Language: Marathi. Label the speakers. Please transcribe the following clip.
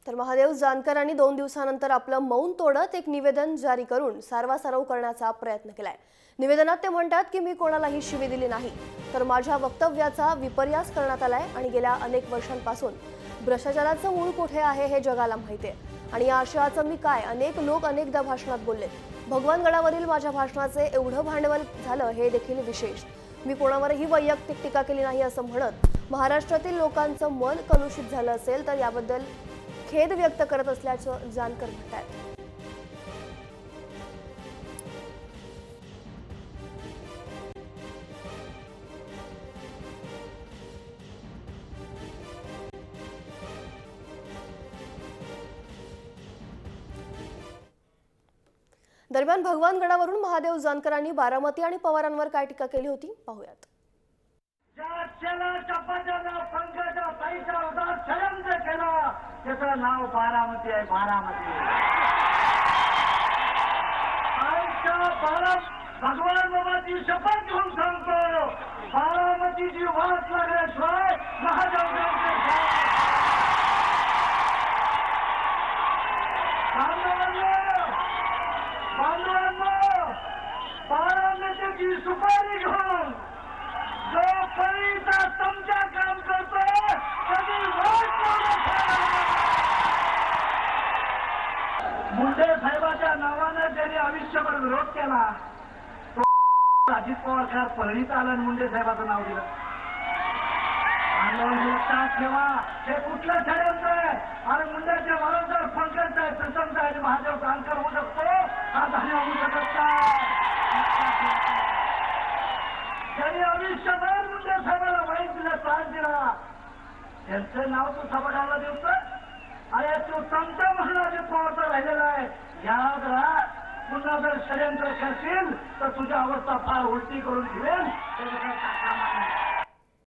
Speaker 1: तर महादेव जानकरांनी 2 दिवसानंतर आपलं मौन तोडत एक निवेदन जारी करून सारवासारव करण्याचा प्रयत्न केलाय। निवेदनात ते म्हणतात की मी कोणालाही शिवी दिली नाही, तर माझ्या वक्तव्याचा विपर्यास करण्यात आलाय आणि गेल्या अनेक वर्षांपासून भ्रष्टाचाराचं मूळ कुठे आहे हे जगाला माहिती आहे आणि या आशयाचं मी काय अनेक लोक अनेकदा भाषणात बोलले। भगवानगडावरील माझ्या भाषणाचे एवढं भांडवल झालं हे देखील विशेष। मी कोणावरही वैयक्तिक टीका केली नाही असं म्हणत महाराष्ट्रातील लोकांचं मन कलुषित झालं असेल तर याबद्दल खेद व्यक्त करत असल्याचं जानकर म्हणतात। दरम्यान भगवानगडावरून महादेव जानकरांनी बारामती आणि पवारांवर काय टीका केली होती पाहूयात।
Speaker 2: त्याचं नाव बारामती आहे। बारामती भगवान बाबाची शपथ घेऊन सांगतो, बारामतीची वाट लागल्याशिवाय बांधवांनो बारामतीची सुपारी घेऊन जो परीचा चमचा काम करतो कधी मुंडे साहेबाच्या नावानं ज्यांनी आयुष्यभर विरोध केला तो अजित पवार परळीत आला आणि मुंडे साहेबाचं नाव दिलं। लक्षात ठेवा हे कुठलं षडयंत्र आहे आणि मुंडेच्या बरोबर पंकज आहे, प्रसन्न आहे, महादेव जानकर होऊ शकतो, हा धान्य होऊ शकत नाही। ज्यांनी आयुष्यभर मुंडे साहेबाला वाईट दिला, त्रास दिला, त्यांचं नाव तो सभागाला देऊन अरे तो चमचा म्हणून अजित पवारचा राहिलेला आहे। याद राहा, पुन्हा जर षडयंत्र करशील तर तुझी अवस्था फार उलटी करून ठेवेल।